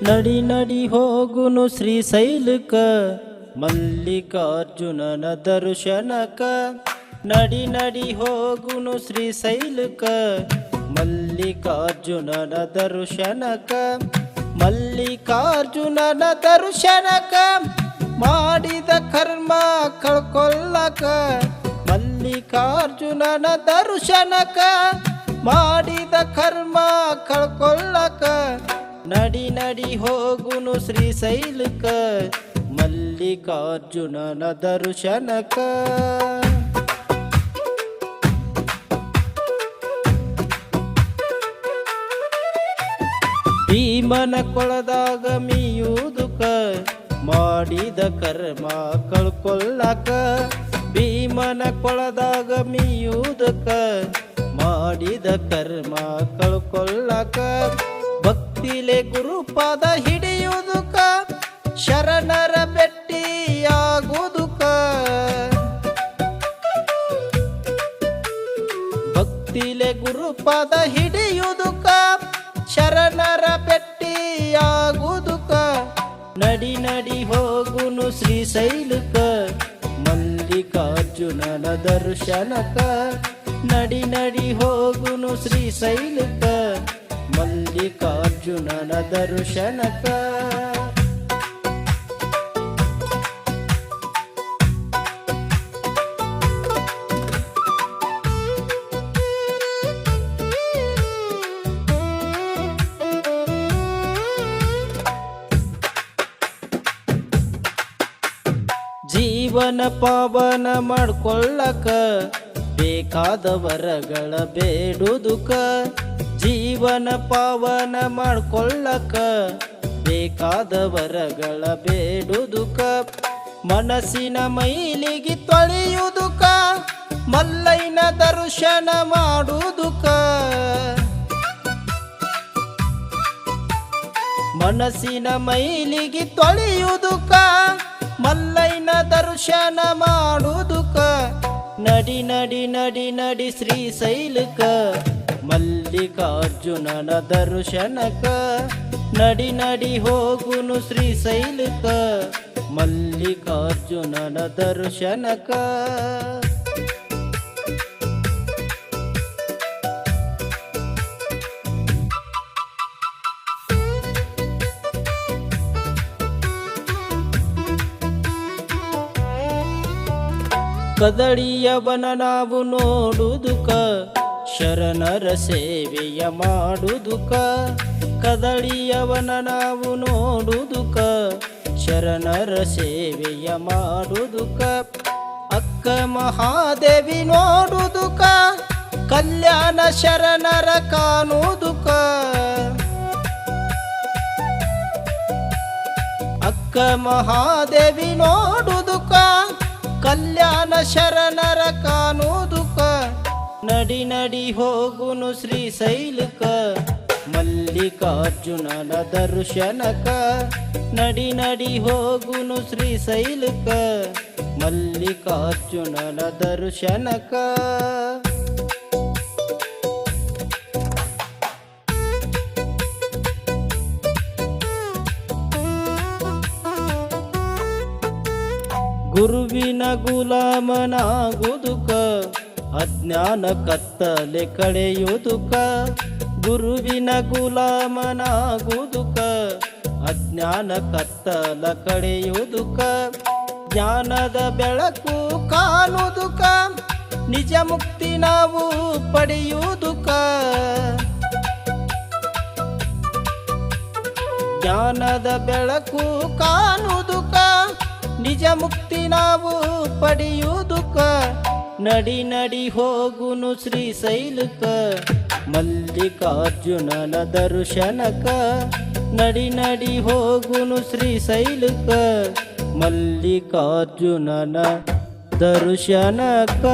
ನಡಿ ನಡಿ ಹೋಗುನು ಶ್ರೀಶೈಲಕ ಮಲ್ಲಿಕಾರ್ಜುನನ ದರ್ಶನಕ. ನಡಿ ನಡಿ ಹೋಗುನು ಶ್ರೀಶೈಲಕ ಮಲ್ಲಿಕಾರ್ಜುನನ ದರ್ಶನಕ. ಮಲ್ಲಿಕಾರ್ಜುನನ ದರ್ಶನಕ ಮಾಡಿದ ಕರ್ಮ ಕಳ್ಕೊಳ್ಳಕ. ಮಲ್ಲಿಕಾರ್ಜುನನ ದರ್ಶನಕ ಮಾಡಿದ ಕರ್ಮ ಕಳ್ಕೊಳ್ಳಕ. ನಡಿ ನಡಿ ಹೋಗುನು ಶ್ರೀಶೈಲಕ ಮಲ್ಲಿಕಾರ್ಜುನನ ದರ್ಶನಕ. ಭೀಮನ ಕೊಳದಾಗ ಮೀಯುವುದಕ ಮಾಡಿದ ಕರ್ಮ ಕಳ್ಕೊಳ್ಳಕ. ಭೀಮನ ಕೊಳದಾಗ ಮೀಯುವುದಕ ಮಾಡಿದ ಕರ್ಮ ಕಳ್ಕೊಳ್ಳಕ. ಭಕ್ತಿಲೆ ಗುರುಪಾದ ಹಿಡಿಯುವುದಕ ಶರಣರ ಭೆಟ್ಟಿಯಾಗುವುದಕ. ಭಕ್ತಿಲೆ ಗುರುಪಾದ ಹಿಡಿಯುವುದಕ ಶರಣರ ಭೆಟ್ಟಿಯಾಗುವುದಕ. ನಡಿ ನಡಿ ಹೋಗುನು ಶ್ರೀಶೈಲಕ ಮಲ್ಲಿಕಾರ್ಜುನನ ದರ್ಶನಕ. ನಡಿ ನಡಿ ಹೋಗುನು ಶ್ರೀಶೈಲಕ ಮಲ್ಲಿಕಾರ್ಜುನನ ದರ್ಶನಕ. ಜೀವನ ಪಾವನ ಮಾಡ್ಕೊಳ್ಳಕ ಬೇಕಾದ ವರಗಳ ಬೇಡುದುಕ. ಜೀವನ ಪಾವನ ಮಾಡ್ಕೊಳ್ಳಕ ಬೇಕಾದ ವರಗಳ ಬೇಡುದುಕ. ಮನಸ್ಸಿನ ಮೈಲಿಗೆ ತೊಳೆಯುವುದುಕ ಮಲ್ಲಯ್ಯನ ದರ್ಶನ ಮಾಡುವುದುಕ. ಮನಸ್ಸಿನ ಮೈಲಿಗೆ ತೊಳೆಯುವುದುಕ ಮಲ್ಲಯ್ಯನ ದರ್ಶನ ಮಾಡುವುದುಕ. ನಡಿ ನಡಿ ನಡಿ ನಡಿ ಶ್ರೀಶೈಲಕ ಮಲ್ಲಿಕಾರ್ಜುನನ ದರ್ಶನಕ. ನಡಿ ನಡಿ ಹೋಗುನು ಶ್ರೀಶೈಲಕ ಮಲ್ಲಿಕಾರ್ಜುನನ ದರ್ಶನಕ. ಕದಳಿಯವನ ನಾವು ನೋಡುವುದುಕ ಶರಣರ ಸೇವೆಯ ಮಾಡುವುದುಕ. ಕದಳಿಯವನ ನಾವು ನೋಡುವುದುಕ ಶರಣರ ಸೇವೆಯ ಮಾಡುವುದುಕ. ಅಕ್ಕ ಮಹಾದೇವಿ ನೋಡುವುದುಕ ಕಲ್ಯಾಣ ಶರಣರ ಕಾಣುವುದುಕ. ಅಕ್ಕ ಮಹಾದೇವಿ ನೋಡುವುದುಕ ಕಲ್ಯಾಣ ಶರಣರ ಕಾಣುವುದುಕ. ನಡಿ ನಡಿ ಹೋಗುನು ಶ್ರೀಶೈಲಕ ಮಲ್ಲಿಕಾರ್ಜುನನ ದರ್ಶನಕ. ನಡಿ ನಡಿ ಹೋಗುನು ಶ್ರೀಶೈಲಕ ಮಲ್ಲಿಕಾರ್ಜುನನ ದರ್ಶನಕ. ಗುರುವಿನ ಗುಲಾಮನಾಗುವುದುಕ ಅಜ್ಞಾನ ಕತ್ತಲೆ ಕಳೆಯುವುದುಕ. ಗುರುವಿನ ಗುಲಾಮನಾಗುವುದುಕ ಅಜ್ಞಾನ ಕತ್ತಲ ಕಳೆಯುವುದುಕ. ಜ್ಞಾನದ ಬೆಳಕು ಕಾಣುವುದುಕ ನಿಜ ಮುಕ್ತಿ ನಾವು ಪಡೆಯುವುದುಕ. ಜ್ಞಾನದ ಬೆಳಕು ಕಾಣುವುದುಕ ನಿಜ ಮುಕ್ತಿ ನಾವು ಪಡೆಯುವುದುಕ. ನಡಿ ನಡಿ ಹೋಗುನು ಶ್ರೀಶೈಲಕ ಮಲ್ಲಿಕಾರ್ಜುನನ ದರ್ಶನಕ. ನಡಿ ನಡಿ ಹೋಗುನು ಶ್ರೀಶೈಲಕ ಮಲ್ಲಿಕಾರ್ಜುನನ ದರ್ಶನಕ.